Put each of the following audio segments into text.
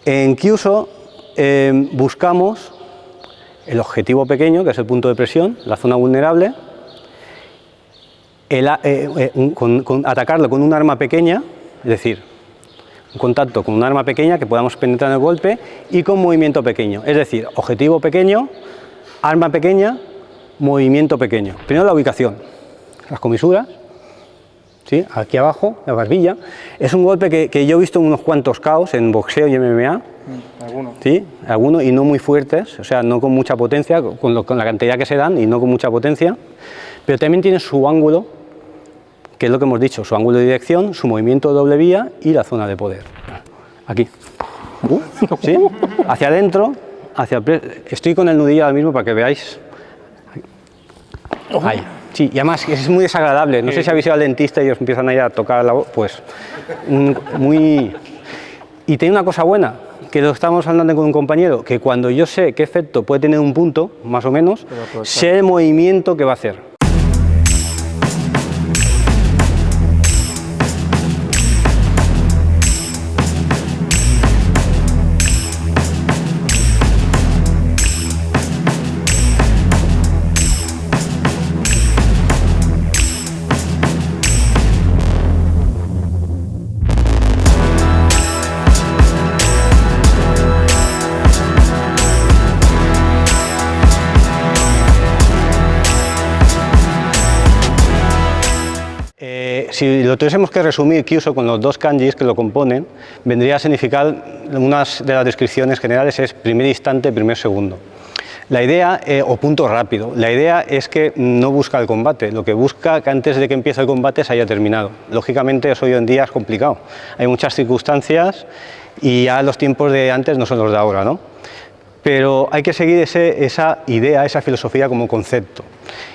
En Kyuso buscamos el objetivo pequeño, que es el punto de presión, la zona vulnerable, atacarlo con un arma pequeña, es decir, un contacto con un arma pequeña que podamos penetrar en el golpe y con movimiento pequeño, es decir, objetivo pequeño, arma pequeña, movimiento pequeño. Primero la ubicación, las comisuras, ¿sí? Aquí abajo, la barbilla. Es un golpe que yo he visto en unos cuantos KOs en boxeo y MMA. Algunos. Sí, algunos y no muy fuertes, o sea, no con mucha potencia, con la cantidad que se dan y no con mucha potencia, pero también tiene su ángulo, que es lo que hemos dicho, su ángulo de dirección, su movimiento de doble vía y la zona de poder. Aquí. ¿Sí? Hacia adentro, estoy con el nudillo ahora mismo para que veáis. Ahí. Sí, y además es muy desagradable. No sé si habéis ido al dentista y os empiezan a ir a tocar la voz, pues muy... Y tiene una cosa buena, que lo estamos hablando con un compañero, que cuando yo sé qué efecto puede tener un punto, más o menos, sé el movimiento que va a hacer. Si lo tuviésemos que resumir, Kyuso, con los dos kanjis que lo componen, vendría a significar, una de las descripciones generales es primer instante, primer segundo. La idea, o punto rápido, la idea es que no busca el combate, lo que busca que antes de que empiece el combate se haya terminado. Lógicamente eso hoy en día es complicado, hay muchas circunstancias y ya los tiempos de antes no son los de ahora, ¿no? Pero hay que seguir esa idea, esa filosofía como concepto.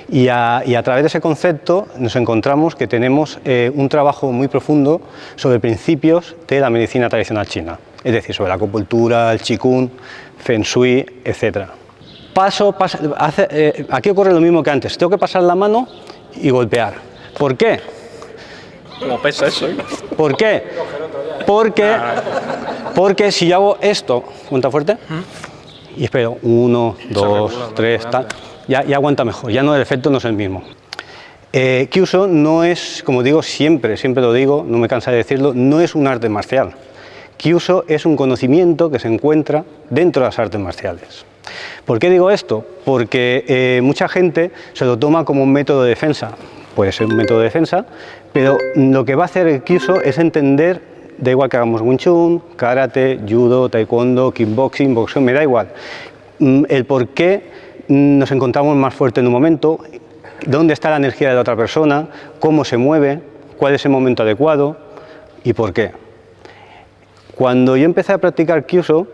Y a través de ese concepto nos encontramos que tenemos un trabajo muy profundo sobre principios de la medicina tradicional china, es decir, sobre la acupuntura, el qigong, feng shui, etc. Aquí ocurre lo mismo que antes, tengo que pasar la mano y golpear. ¿Por qué? ¿Cómo pesa eso? ¿Por qué? Porque si yo hago esto, ¿cuenta fuerte? Y espero, 1, 2, 3, tal, ya aguanta mejor, ya no, el efecto no es el mismo. Kyuso no es, como digo siempre lo digo, no me cansa de decirlo, no es un arte marcial. Kyuso es un conocimiento que se encuentra dentro de las artes marciales. ¿Por qué digo esto? Porque mucha gente se lo toma como un método de defensa, puede ser un método de defensa, pero lo que va a hacer el Kyuso es entender. Da igual que hagamos Wing Chun, Karate, Judo, Taekwondo, Kickboxing, boxeo, me da igual. El por qué nos encontramos más fuertes en un momento, dónde está la energía de la otra persona, cómo se mueve, cuál es el momento adecuado y por qué. Cuando yo empecé a practicar Kyuso,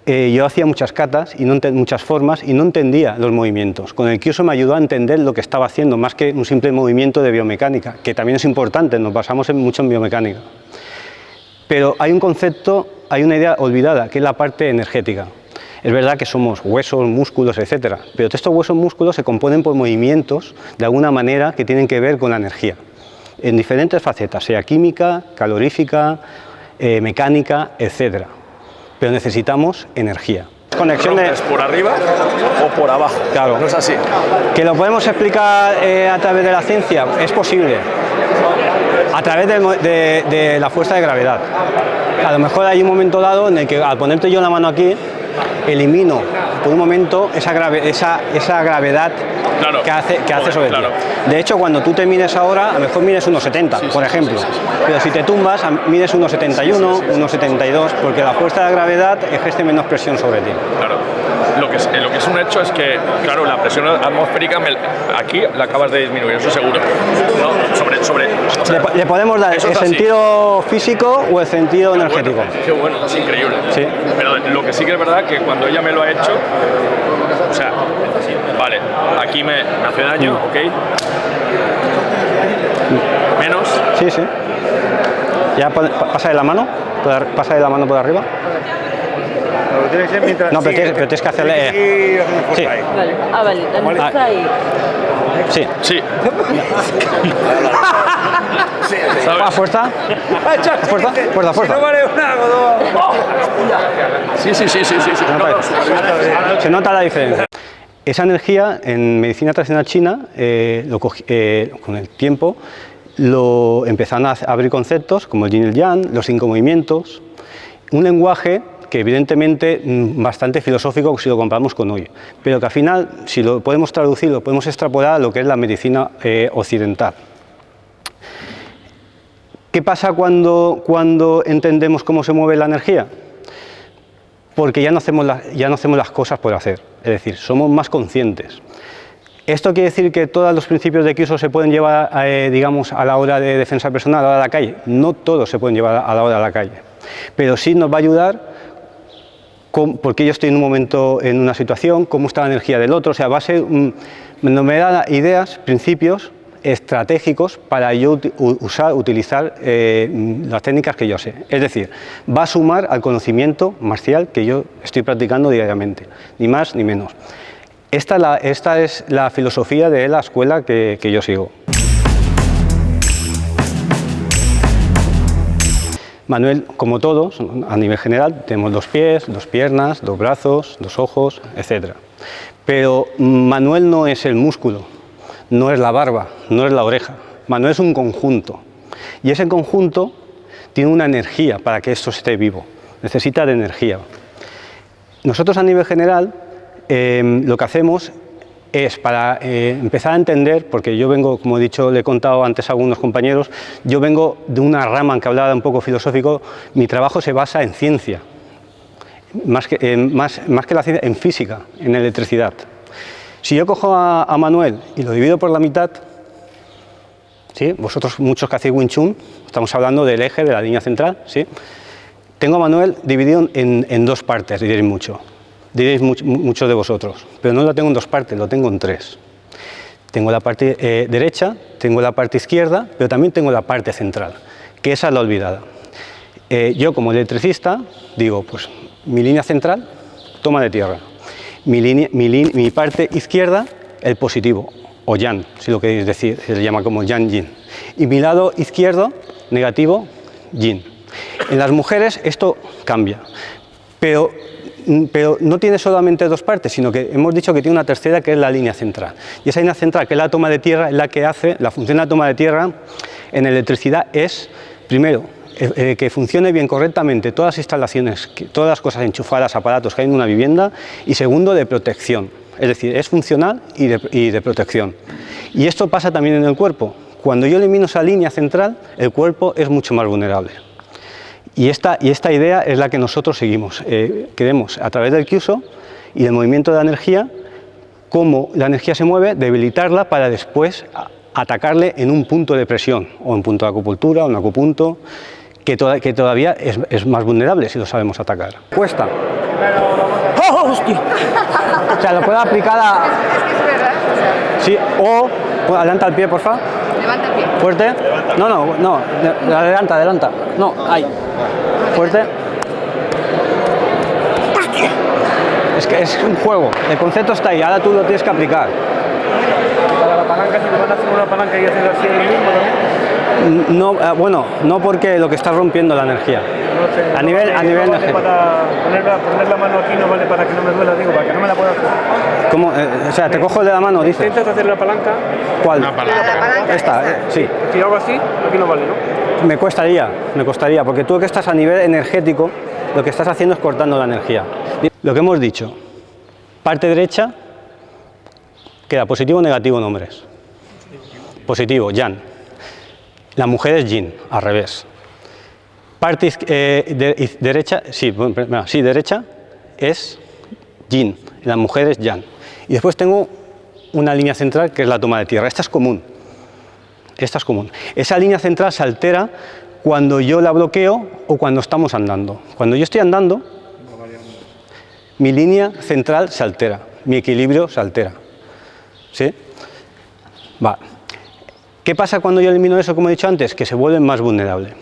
yo hacía muchas katas, y muchas formas y no entendía los movimientos. Con el Kyuso me ayudó a entender lo que estaba haciendo, más que un simple movimiento de biomecánica, que también es importante, nos basamos mucho en biomecánica. Pero hay un concepto, hay una idea olvidada, que es la parte energética. Es verdad que somos huesos, músculos, etc. Pero estos huesos, músculos se componen por movimientos, de alguna manera, que tienen que ver con la energía. En diferentes facetas, sea química, calorífica, mecánica, etc. Pero necesitamos energía. Conexiones por arriba o por abajo. Claro. No es así. ¿Que lo podemos explicar a través de la ciencia? Es posible. A través de la fuerza de gravedad. A lo mejor hay un momento dado en el que al ponerte yo la mano aquí, elimino por un momento esa gravedad claro, que hace sobre claro. ti. De hecho, cuando tú te mides ahora, a lo mejor mides 1,70, por ejemplo. Pero si te tumbas, mides 1,71, 1,72, porque la fuerza de gravedad ejerce menos presión sobre ti. Claro. Lo que es un hecho es que, claro, la presión atmosférica aquí la acabas de disminuir, eso seguro. ¿No? O sea, le podemos dar el sentido físico o el sentido energético. Qué bueno, es increíble. Sí. Pero lo que sí que es verdad que cuando ella me lo ha hecho, o sea, vale, aquí me hace daño, ok. Menos. Sí. Ya pasa de la mano, por arriba. Pero tiene que ser mientras. No, pero tienes que hacerle. Sí. Vale. Vale, también está ahí. Sí. Sí. Fuerza. Fuerza. Si no vale un algo, Sí. Se nota la diferencia. Esa energía en medicina tradicional china, con el tiempo, lo empezaron a abrir conceptos como el yin y el yang, los 5 movimientos, un lenguaje que evidentemente bastante filosófico si lo comparamos con hoy, pero que al final, si lo podemos traducir, lo podemos extrapolar a lo que es la medicina occidental. ¿Qué pasa cuando entendemos cómo se mueve la energía? Porque ya no hacemos las cosas por hacer, es decir, somos más conscientes. ¿Esto quiere decir que todos los principios de Kyuso se pueden llevar, digamos, a la hora de defensa personal, a la hora de la calle? No todos se pueden llevar a la hora de la calle, pero sí nos va a ayudar porque yo estoy en un momento, en una situación, cómo está la energía del otro, o sea, va a ser, me da ideas, principios estratégicos para yo utilizar las técnicas que yo sé. Es decir, va a sumar al conocimiento marcial que yo estoy practicando diariamente, ni más ni menos. Esta es la filosofía de la escuela que yo sigo. Manuel, como todos, a nivel general, tenemos 2 pies, 2 piernas, 2 brazos, 2 ojos, etc. Pero Manuel no es el músculo, no es la barba, no es la oreja. Manuel es un conjunto. Y ese conjunto tiene una energía para que esto esté vivo. Necesita de energía. Nosotros a nivel general lo que hacemos es para empezar a entender, porque yo vengo, como he dicho, le he contado antes a algunos compañeros, yo vengo de una rama que hablaba un poco filosófico, mi trabajo se basa en ciencia, más que la ciencia, en física, en electricidad. Si yo cojo a Manuel y lo divido por la mitad, ¿sí? Vosotros muchos que hacéis Wing Chun, estamos hablando del eje, de la línea central, ¿sí? Tengo a Manuel dividido en 2 partes, diréis muchos de vosotros, pero no lo tengo en 2 partes, lo tengo en 3. Tengo la parte derecha, tengo la parte izquierda, pero también tengo la parte central, que esa es la olvidada. Yo como electricista digo, pues mi línea central, toma de tierra. Mi parte izquierda, el positivo, o yang, si lo queréis decir, se le llama como yang-yin. Y mi lado izquierdo, negativo, yin. En las mujeres esto cambia, pero no tiene solamente 2 partes, sino que hemos dicho que tiene una tercera, que es la línea central. Y esa línea central, que es la toma de tierra, es la que hace, la función de la toma de tierra en electricidad es, primero, que funcione bien correctamente todas las instalaciones, todas las cosas enchufadas, aparatos que hay en una vivienda, y segundo, de protección, es decir, es funcional y de protección. Y esto pasa también en el cuerpo. Cuando yo elimino esa línea central, el cuerpo es mucho más vulnerable. Y esta idea es la que nosotros seguimos. Queremos, a través del Kyuso y del movimiento de la energía, cómo la energía se mueve, debilitarla para después atacarle en un punto de presión, o en punto de acupuntura, o en acupunto, que todavía es más vulnerable si lo sabemos atacar. Cuesta. ¡Oh, hostia! O sea, lo puedo aplicar a... Sí, o... Adelanta el pie, por favor. Levanta el pie. Fuerte. No. Adelanta. No, ahí. Fuerte. Es que es un juego. El concepto está ahí. Ahora tú lo tienes que aplicar. Para la palanca, si te van a hacer una palanca y hacer así el mismo también. No, bueno, no, porque lo que está rompiendo la energía. No sé, a nivel vale energético. Para poner la mano aquí no vale para que no me duela, digo, para que no me la pueda hacer. ¿Cómo? O sea, te cojo de la mano, dices. Intentas hacer la palanca. ¿Cuál? La palanca Esta, sí. Si hago así, aquí no vale, ¿no? Me costaría, porque tú que estás a nivel energético, lo que estás haciendo es cortando la energía. Lo que hemos dicho, parte derecha, queda positivo o negativo en hombres. Positivo, yang. La mujer es yin, al revés. Parte derecha, derecha es yin, la mujer es yang. Y después tengo una línea central que es la toma de tierra. Esta es común. Esa línea central se altera cuando yo la bloqueo o cuando estamos andando. Cuando yo estoy andando, mi línea central se altera, mi equilibrio se altera. ¿Sí? Va. ¿Qué pasa cuando yo elimino eso, como he dicho antes? Que se vuelven más vulnerables.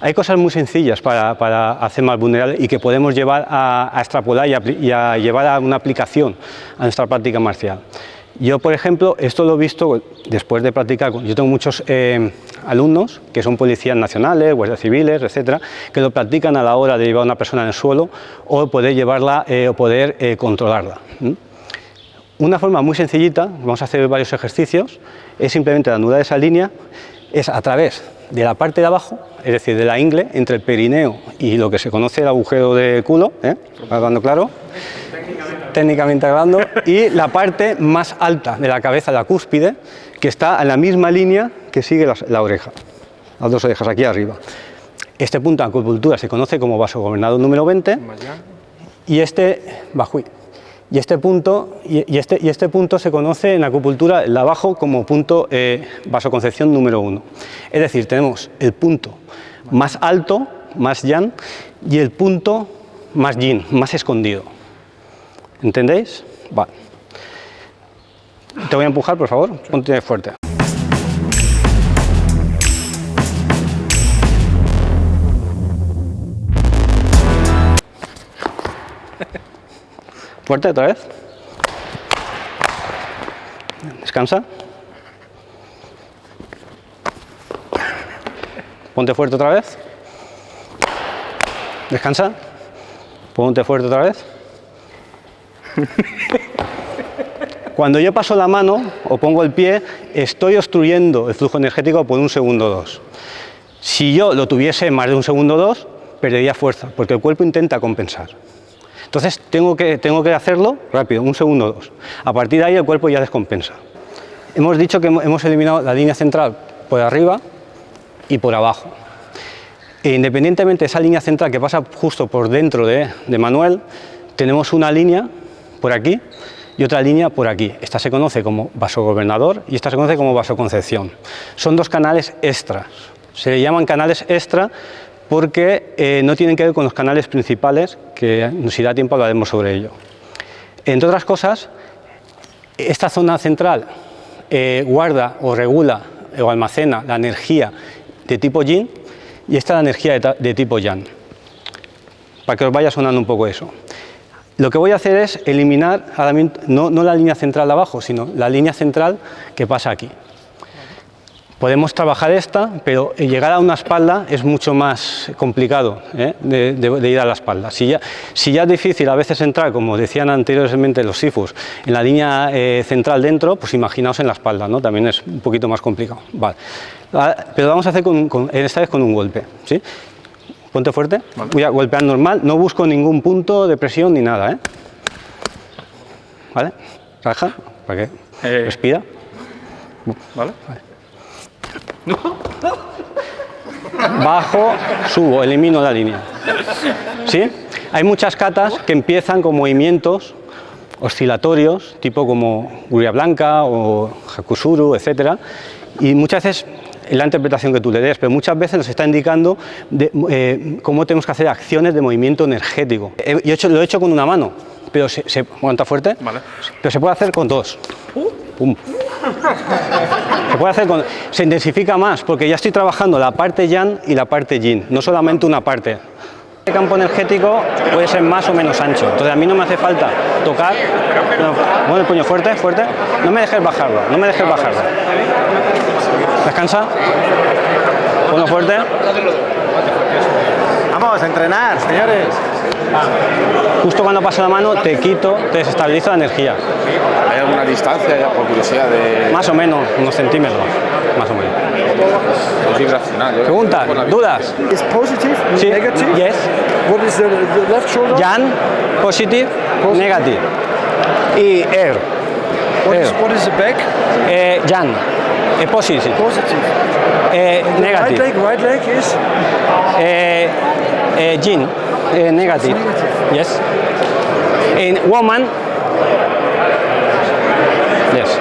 Hay cosas muy sencillas para hacer más vulnerable y que podemos llevar a extrapolar y a llevar a una aplicación a nuestra práctica marcial. Yo, por ejemplo, esto lo he visto después de practicar. Yo tengo muchos alumnos que son policías nacionales, guardias civiles, etcétera, que lo practican a la hora de llevar a una persona en el suelo o poder llevarla o poder controlarla. Una forma muy sencillita, vamos a hacer varios ejercicios, es simplemente anudar esa línea, es a través de la parte de abajo, es decir, de la ingle, entre el perineo y lo que se conoce el agujero de culo, hablando claro, técnicamente hablando, y la parte más alta de la cabeza, la cúspide, que está en la misma línea que sigue la oreja, las dos orejas aquí arriba. Este punto de acupuntura se conoce como vasogobernador número 20 y este bajuí. Y este punto se conoce en acupuntura, el de abajo, como punto vasoconcepción número 1. Es decir, tenemos el punto más alto, más yang, y el punto más yin, más escondido. ¿Entendéis? Vale. Te voy a empujar, por favor. Ponte fuerte. Fuerte otra vez. Descansa. Ponte fuerte otra vez. Descansa. Ponte fuerte otra vez. Cuando yo paso la mano o pongo el pie, estoy obstruyendo el flujo energético por 1 segundo o 2. Si yo lo tuviese más de 1 segundo o 2, perdería fuerza, porque el cuerpo intenta compensar. Entonces tengo que hacerlo rápido, 1 segundo o 2. A partir de ahí el cuerpo ya descompensa. Hemos dicho que hemos eliminado la línea central por arriba y por abajo. E independientemente de esa línea central que pasa justo por dentro de Manuel, tenemos una línea por aquí y otra línea por aquí. Esta se conoce como vasogobernador y esta se conoce como vasoconcepción. Son 2 canales extras. Se le llaman canales extra porque no tienen que ver con los canales principales, que si da tiempo hablaremos sobre ello. Entre otras cosas, esta zona central guarda o regula o almacena la energía de tipo yin y esta la energía de tipo yang. Para que os vaya sonando un poco eso. Lo que voy a hacer es eliminar no la línea central de abajo, sino la línea central que pasa aquí. Podemos trabajar esta, pero llegar a una espalda es mucho más complicado de ir a la espalda. Si ya es difícil a veces entrar, como decían anteriormente los sifus, en la línea central dentro, pues imaginaos en la espalda, ¿no? También es un poquito más complicado. Vale. Pero lo vamos a hacer esta vez con un golpe, ¿sí? Ponte fuerte, vale. Voy a golpear normal, no busco ningún punto de presión ni nada, ¿vale? Raja, para que respira. ¿Vale? Bajo, subo, elimino la línea. ¿Sí? Hay muchas katas que empiezan con movimientos oscilatorios, tipo como Guria Blanca o Hakusuru, etcétera, y muchas veces la interpretación que tú le des, pero muchas veces nos está indicando cómo tenemos que hacer acciones de movimiento energético. Lo he hecho con una mano, pero ¿aguanta fuerte? Vale. Pero se puede hacer con 2. Pum. Se intensifica más porque ya estoy trabajando la parte yang y la parte yin, no solamente una parte. El campo energético puede ser más o menos ancho, entonces a mí no me hace falta tocar. Pon el puño fuerte, fuerte. No me dejes bajarlo, no me dejes bajarlo. Descansa. Ponlo fuerte. Vamos a entrenar, señores. Justo cuando paso la mano te quito, te desestabilizo la energía. ¿Hay alguna distancia ya por curiosidad de...? Más o menos, unos centímetros, más o menos. Es irracional. ¿Preguntas? ¿Dudas? Is positive? Sí. Negative? Yes. What is the left shoulder? Yang, positive, negative. Y air. What is the back? Yang, positive. Positive. Negative. Right leg is? Yin, negative. Yes. In woman, yes.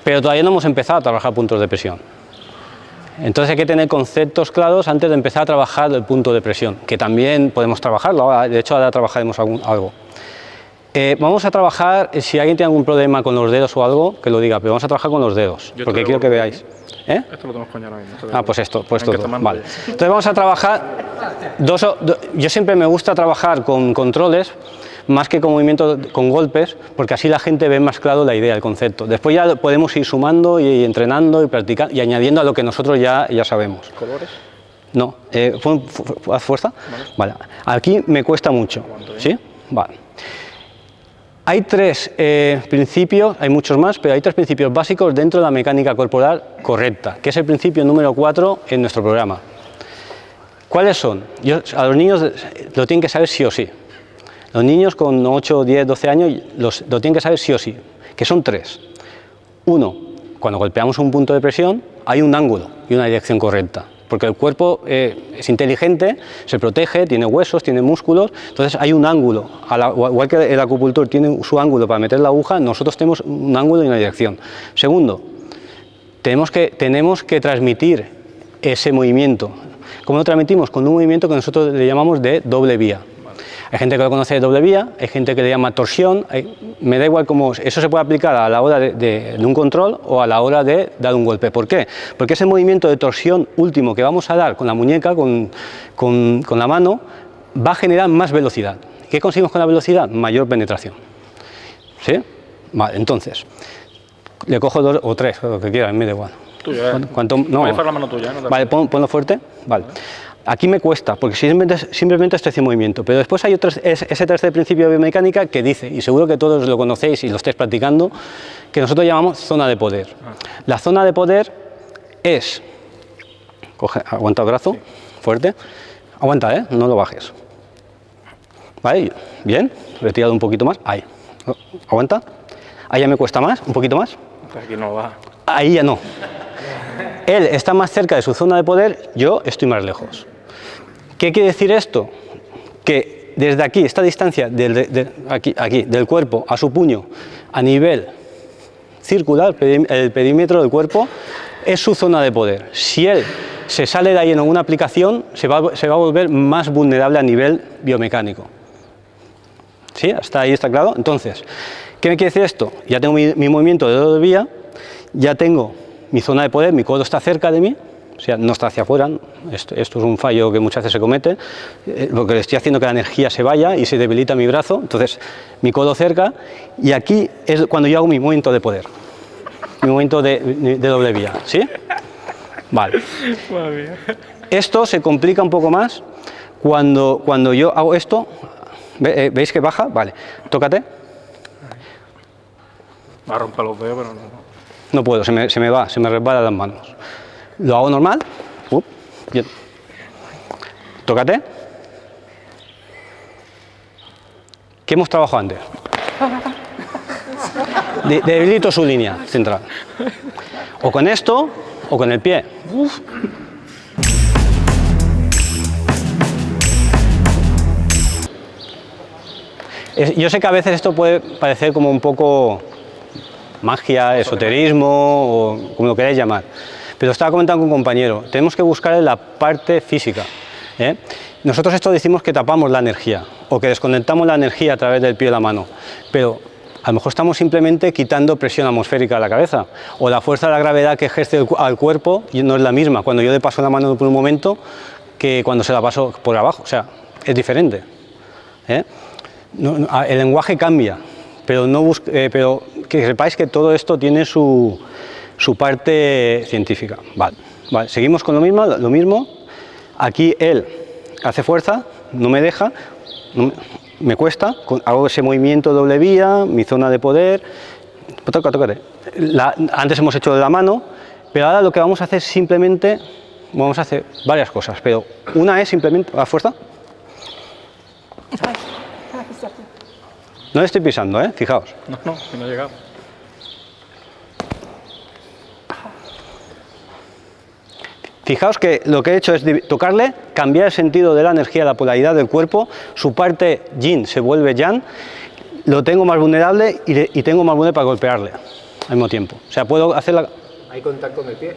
Pero todavía no hemos empezado a trabajar puntos de presión. Entonces hay que tener conceptos claros antes de empezar a trabajar el punto de presión, que también podemos trabajarlo, de hecho ahora trabajaremos algo. Vamos a trabajar, si alguien tiene algún problema con los dedos o algo, que lo diga, pero vamos a trabajar con los dedos, porque quiero que veáis. Esto lo tenemos coñado ahora mismo. Pues esto, vale. Entonces vamos a trabajar yo siempre me gusta trabajar con controles más que con movimientos, con golpes, porque así la gente ve más claro la idea, el concepto. Después ya podemos ir sumando y entrenando y practicando y añadiendo a lo que nosotros ya sabemos. ¿Colores? No, ¿haz fuerza? Vale. Aquí me cuesta mucho, ¿sí? Vale. Hay tres principios, hay muchos más, pero hay tres principios básicos dentro de la mecánica corporal correcta, que es el principio número 4 en nuestro programa. ¿Cuáles son? A los niños lo tienen que saber sí o sí. Los niños con 8, 10, 12 años lo tienen que saber sí o sí, que son tres. Uno, cuando golpeamos un punto de presión, hay un ángulo y una dirección correcta, porque el cuerpo es inteligente, se protege, tiene huesos, tiene músculos, entonces hay un ángulo. Igual que el acupuntor tiene su ángulo para meter la aguja, nosotros tenemos un ángulo y una dirección. Segundo, tenemos que transmitir ese movimiento. ¿Cómo lo transmitimos? Con un movimiento que nosotros le llamamos de doble vía. Hay gente que lo conoce de doble vía, hay gente que le llama torsión, me da igual cómo, eso se puede aplicar a la hora de un control o a la hora de dar un golpe. ¿Por qué? Porque ese movimiento de torsión último que vamos a dar con la muñeca, con la mano, va a generar más velocidad. ¿Qué conseguimos con la velocidad? Mayor penetración. ¿Sí? Vale, entonces, le cojo 2 o 3, lo que quiera, me da igual. Tuya, No. Voy a hacer la mano tuya. Vale, ponlo fuerte. Vale. Aquí me cuesta, porque simplemente estoy haciendo movimiento, pero después hay ese tercer principio de biomecánica que dice, y seguro que todos lo conocéis y lo estáis practicando, que nosotros llamamos zona de poder. La zona de poder es, aguanta el brazo, fuerte, aguanta, no lo bajes. Vale, bien, retirado un poquito más, ahí, aguanta, ahí ya me cuesta más, un poquito más. Aquí no va. Ahí ya no. Él está más cerca de su zona de poder, yo estoy más lejos. ¿Qué quiere decir esto? Que desde aquí, esta distancia aquí, del cuerpo a su puño, a nivel circular, el perímetro del cuerpo, es su zona de poder. Si él se sale de ahí en alguna aplicación, se va a volver más vulnerable a nivel biomecánico. ¿Sí? ¿Hasta ahí está claro? Entonces, ¿qué me quiere decir esto? Ya tengo mi movimiento de doble vía, ya tengo mi zona de poder, mi codo está cerca de mí, o sea, no está hacia afuera. Esto es un fallo que muchas veces se comete, lo que le estoy haciendo que la energía se vaya y se debilita mi brazo, entonces mi codo cerca, y aquí es cuando yo hago mi movimiento de poder, mi movimiento de doble vía, ¿sí? Vale. Esto se complica un poco más cuando yo hago esto, ¿veis que baja? Vale, tócate. Va a romper los dedos, pero no. No puedo, se me resbalan las manos. Lo hago normal. Bien. Tócate. ¿Qué hemos trabajado antes? Debilito su línea central. O con esto, o con el pie. Yo sé que a veces esto puede parecer como un poco magia, esoterismo o como lo queráis llamar, pero estaba comentando con un compañero, tenemos que buscar en la parte física. Nosotros esto decimos que tapamos la energía o que desconectamos la energía a través del pie y la mano, pero a lo mejor estamos simplemente quitando presión atmosférica a la cabeza, o la fuerza de la gravedad que ejerce al cuerpo no es la misma cuando yo le paso la mano por un momento que cuando se la paso por abajo, o sea, es diferente. El lenguaje cambia, pero que sepáis que todo esto tiene su parte científica. Vale, seguimos con lo mismo. Aquí él hace fuerza, no me deja, me cuesta, hago ese movimiento doble vía, mi zona de poder. Tócate. Antes hemos hecho de la mano, pero ahora lo que vamos a hacer simplemente, vamos a hacer varias cosas, pero una es simplemente la fuerza. No le estoy pisando, fijaos. No, que no he llegado. Fijaos que lo que he hecho es tocarle, cambiar el sentido de la energía, la polaridad del cuerpo, su parte yin se vuelve yang, lo tengo más vulnerable y tengo más vulnerable para golpearle al mismo tiempo. O sea, puedo hacerla... ¿Hay contacto con el pie?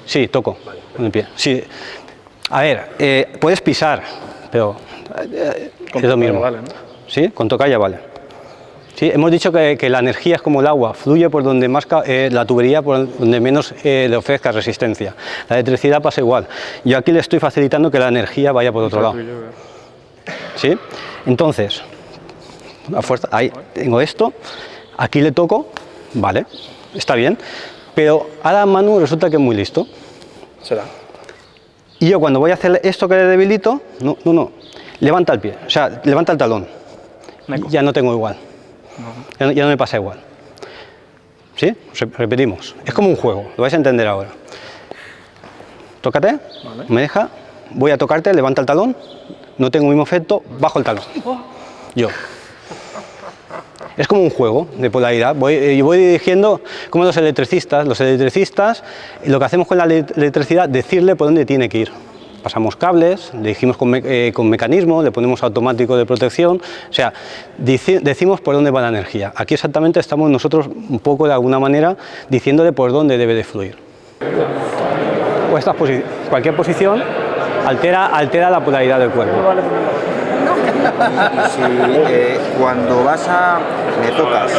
Sí, toco con el pie. Sí. A ver, puedes pisar, pero es lo mismo. Vale, ¿no? ¿Sí? Con tocar ya vale. ¿Sí? Hemos dicho que la energía es como el agua, fluye por donde más la tubería, por donde menos le ofrezca resistencia. La electricidad pasa igual. Yo aquí le estoy facilitando que la energía vaya por otro lado. ¿Sí? Entonces, a fuerza, ahí tengo esto, aquí le toco, vale, está bien, pero ahora Manu resulta que es muy listo. Será. Y yo cuando voy a hacer esto que le debilito, no, levanta el pie, o sea, levanta el talón. Ya no tengo igual. Ya no me pasa igual. ¿Sí? Repetimos. Es como un juego, lo vais a entender ahora. Tócate, vale. Me deja, voy a tocarte, levanta el talón, no tengo el mismo efecto, bajo el talón. Yo. Es como un juego de polaridad. Yo voy dirigiendo como los electricistas. Los electricistas, lo que hacemos con la electricidad, decirle por dónde tiene que ir. Pasamos cables, le dijimos con mecanismo, le ponemos automático de protección, o sea, decimos por dónde va la energía. Aquí exactamente estamos nosotros un poco de alguna manera diciéndole por dónde debe de fluir. O cualquier posición altera la polaridad del cuerpo. Si cuando me tocas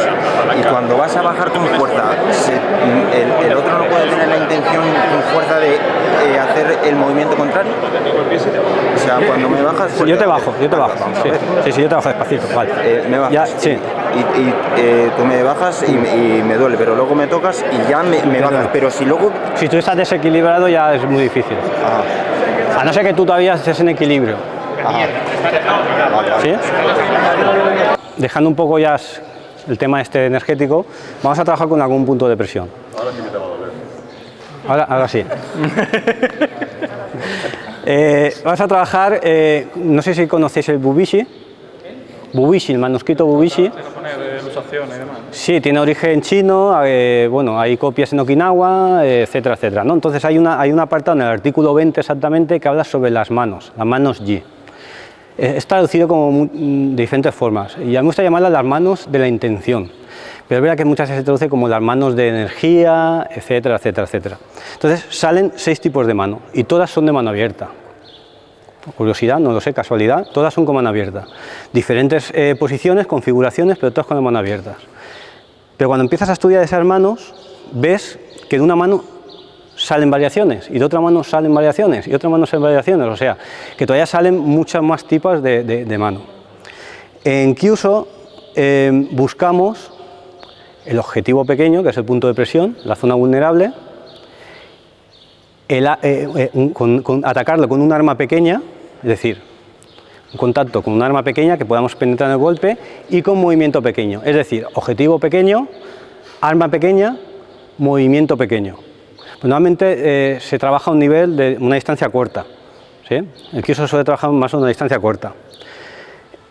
y cuando vas a bajar con fuerza, el otro no puede tener la intención con fuerza de hacer el movimiento contrario. O sea, cuando me bajas... Sí, yo te bajo. Sí, yo te bajo despacito. Vale. Me bajas. Ya, sí. Y tú me bajas y me duele, pero luego me tocas y ya me bajas. Pero si luego... Si tú estás desequilibrado ya es muy difícil. A no ser que tú todavía estés en equilibrio. ¿Sí? Dejando un poco ya el tema este energético, vamos a trabajar con algún punto de presión. Ahora sí que te va a doler. Ahora sí. Vamos a trabajar, no sé si conocéis el Bubishi. Bubishi, el manuscrito Bubishi. Sí, tiene origen chino, bueno, hay copias en Okinawa, etcétera, etcétera, ¿no? Entonces hay un apartado en el artículo 20 exactamente que habla sobre las manos Yi. Es traducido como de diferentes formas y a mí me gusta llamarlas las manos de la intención, pero es verdad que muchas veces se traduce como las manos de energía, etcétera, etcétera, etcétera. Entonces salen 6 tipos de mano y todas son de mano abierta. Por curiosidad, no lo sé, casualidad, todas son con mano abierta. Diferentes posiciones, configuraciones, pero todas con mano abiertas. Pero cuando empiezas a estudiar esas manos, ves que de una mano salen variaciones y de otra mano salen variaciones y otra mano salen variaciones, o sea, que todavía salen muchos más tipos de mano. En Kyuso buscamos el objetivo pequeño, que es el punto de presión, la zona vulnerable, atacarlo con un arma pequeña, es decir, un contacto con un arma pequeña que podamos penetrar en el golpe y con movimiento pequeño, es decir, objetivo pequeño, arma pequeña, movimiento pequeño. Normalmente se trabaja a un nivel de una distancia corta, ¿sí? El Kyuso suele trabajar más a una distancia corta.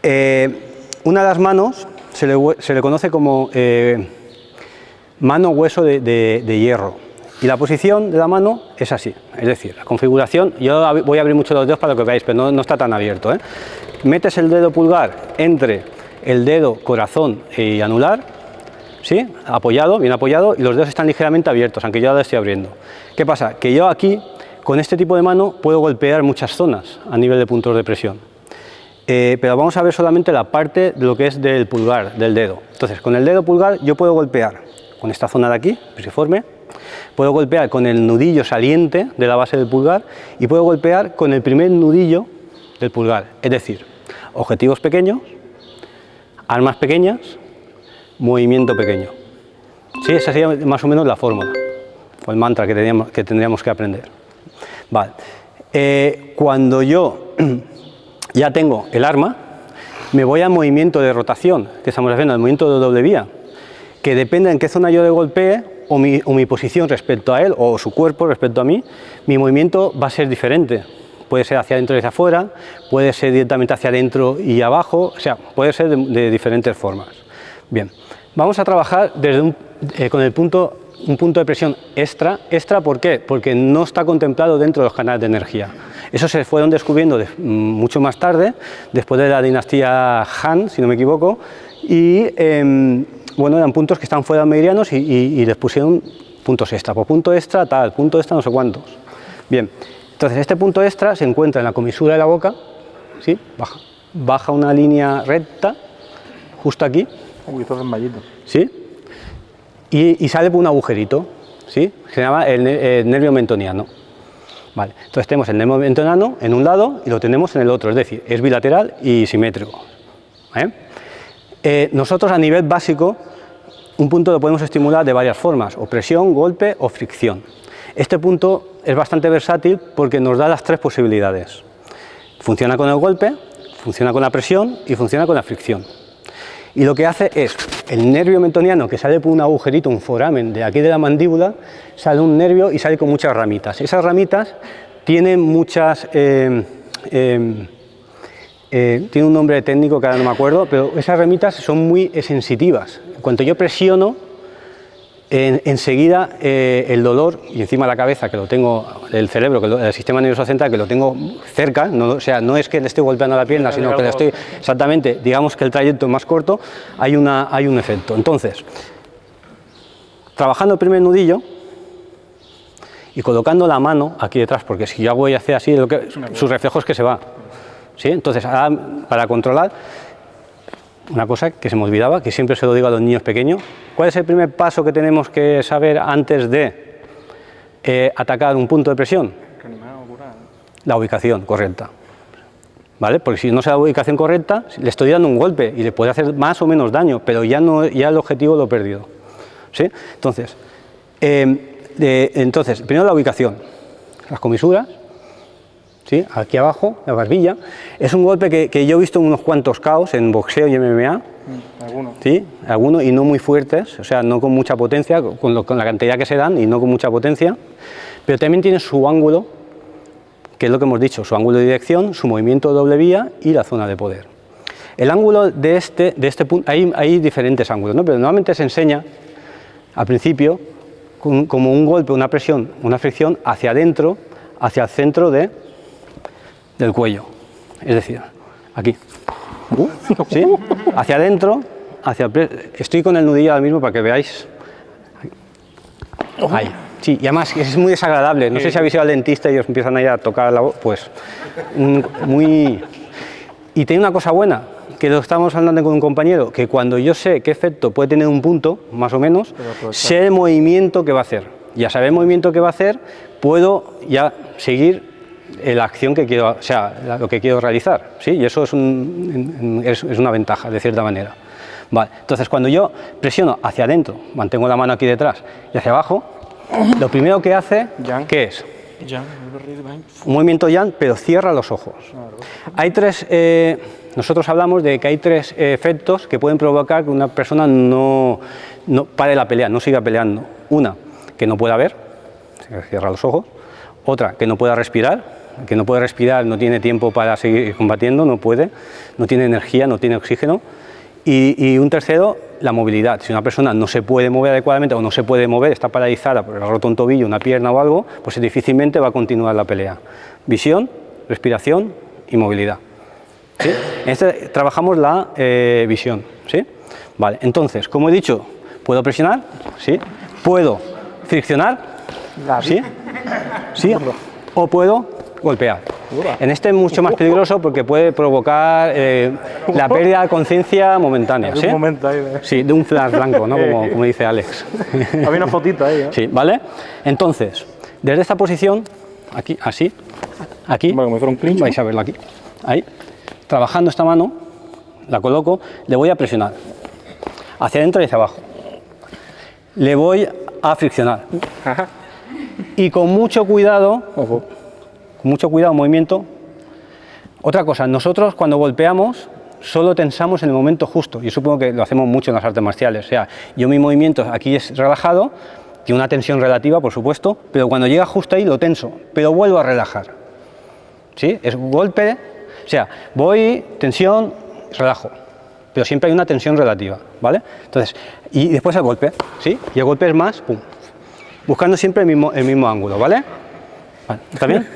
Una de las manos se le conoce como mano hueso de hierro y la posición de la mano es así, es decir, la configuración, yo voy a abrir mucho los dedos para que veáis, pero no está tan abierto, ¿eh? Metes el dedo pulgar entre el dedo corazón y anular, ¿sí? Apoyado, bien apoyado, y los dedos están ligeramente abiertos, aunque yo ahora estoy abriendo. ¿Qué pasa? Que yo aquí, con este tipo de mano, puedo golpear muchas zonas a nivel de puntos de presión. Pero vamos a ver solamente la parte de lo que es del pulgar, del dedo. Entonces, con el dedo pulgar yo puedo golpear con esta zona de aquí, pisiforme, puedo golpear con el nudillo saliente de la base del pulgar y puedo golpear con el primer nudillo del pulgar. Es decir, objetivos pequeños, armas pequeñas, movimiento pequeño. Sí, esa sería más o menos la fórmula, o el mantra que tendríamos que aprender. Vale. Cuando yo ya tengo el arma, me voy al movimiento de rotación, que estamos haciendo, el movimiento de doble vía, que depende en qué zona yo le golpee, o mi posición respecto a él, o su cuerpo respecto a mí, mi movimiento va a ser diferente. Puede ser hacia adentro y hacia afuera, puede ser directamente hacia adentro y abajo, o sea, puede ser de diferentes formas. Bien, vamos a trabajar con un punto de presión extra. ¿Extra por qué? Porque no está contemplado dentro de los canales de energía. Eso se fueron descubriendo mucho más tarde, después de la dinastía Han, si no me equivoco, y bueno, eran puntos que están fuera de meridianos y les pusieron puntos extra. Por punto extra tal, punto extra no sé cuántos. Bien, entonces este punto extra se encuentra en la comisura de la boca, ¿sí? Baja una línea recta, justo aquí, Uy, esto es mallito. ¿Sí? Y sale por un agujerito, ¿sí? Se llama el nervio mentoniano. Vale, entonces tenemos el nervio mentoniano en un lado y lo tenemos en el otro, es decir, es bilateral y simétrico. Nosotros a nivel básico, un punto lo podemos estimular de varias formas, o presión, golpe o fricción. Este punto es bastante versátil porque nos da las tres posibilidades. Funciona con el golpe, funciona con la presión y funciona con la fricción. Y lo que hace es, el nervio mentoniano que sale por un agujerito, un foramen de aquí de la mandíbula, sale un nervio y sale con muchas ramitas. Esas ramitas tienen muchas, tiene un nombre técnico que ahora no me acuerdo, pero esas ramitas son muy sensitivas. En cuanto yo presiono, enseguida el dolor, y encima la cabeza, que lo tengo, el cerebro, el sistema nervioso central, que lo tengo cerca, o sea, no es que le estoy golpeando la pierna, sino que le estoy, exactamente, digamos que el trayecto es más corto, hay un efecto. Entonces, trabajando el primer nudillo y colocando la mano aquí detrás, porque si yo hago y hace así, su reflejo es que se va. ¿Sí? Entonces, ahora, para controlar, una cosa que se me olvidaba, que siempre se lo digo a los niños pequeños, ¿cuál es el primer paso que tenemos que saber antes de atacar un punto de presión? La ubicación correcta. ¿Vale? Porque si no sé la ubicación correcta, le estoy dando un golpe y le puede hacer más o menos daño, pero ya el objetivo lo he perdido. ¿Sí? Entonces, primero la ubicación, las comisuras. ¿Sí? Aquí abajo, la barbilla, es un golpe que yo he visto en unos cuantos KOs en boxeo y MMA, Algunos. ¿sí? Algunos y no muy fuertes, o sea, no con mucha potencia, con la cantidad que se dan y no con mucha potencia, pero también tiene su ángulo, que es lo que hemos dicho, su ángulo de dirección, su movimiento de doble vía y la zona de poder. El ángulo de este punto, hay diferentes ángulos, ¿no? Pero normalmente se enseña al principio como un golpe, una presión, una fricción hacia adentro, hacia el centro del cuello, es decir, aquí, ¿sí? Hacia adentro, estoy con el nudillo ahora mismo para que veáis, ahí, sí, y además es muy desagradable, no sé si habéis ido al dentista y os empiezan ahí a tocar la voz, pues, y tiene una cosa buena, que lo estábamos hablando con un compañero, que cuando yo sé qué efecto puede tener un punto, más o menos, sé el movimiento que va a hacer, ya saber el movimiento que va a hacer, puedo ya seguir la acción que quiero, o sea, lo que quiero realizar, ¿sí? Y eso es una ventaja, de cierta manera. Vale. Entonces, cuando yo presiono hacia adentro, mantengo la mano aquí detrás, y hacia abajo, lo primero que hace, ¿qué es? Un movimiento yang, pero cierra los ojos. Hay tres, nosotros hablamos de que hay tres efectos que pueden provocar que una persona no pare la pelea, no siga peleando. Una, que no pueda ver, cierra los ojos. Otra, que no pueda respirar. Que no puede respirar, no tiene tiempo para seguir combatiendo, no puede, no tiene energía, no tiene oxígeno. Y un tercero, la movilidad. Si una persona no se puede mover adecuadamente o no se puede mover, está paralizada por el roto un tobillo, una pierna o algo, pues difícilmente va a continuar la pelea. Visión, respiración y movilidad. ¿Sí? En trabajamos la visión. ¿Sí? Vale. Entonces, como he dicho, puedo presionar, ¿sí? Puedo friccionar, ¿sí? ¿Sí? O puedo golpear. En este es mucho más peligroso porque puede provocar la pérdida de conciencia momentánea. ¿Sí? Un momento ahí, Sí, de un flash blanco, ¿no? Como dice Alex. Había una fotito ahí, ¿eh? Sí, ¿vale? Entonces, desde esta posición, aquí, así, aquí, Bueno, como si fuera un clinch, vais a verlo aquí, ahí, trabajando esta mano, la coloco, le voy a presionar hacia adentro y hacia abajo. Le voy a friccionar. Ajá. Y con mucho cuidado, Ojo. con mucho cuidado, movimiento. Otra cosa, nosotros cuando golpeamos solo tensamos en el momento justo. Yo supongo que lo hacemos mucho en las artes marciales. O sea, yo mi movimiento aquí es relajado, tiene una tensión relativa, por supuesto, pero cuando llega justo ahí lo tenso, pero vuelvo a relajar. ¿Sí? Es un golpe, o sea, voy, tensión, relajo. Pero siempre hay una tensión relativa, ¿vale? Entonces, y después el golpe, ¿sí? Y el golpe es más, pum. Buscando siempre el mismo ángulo, ¿vale? Vale, ¿está bien?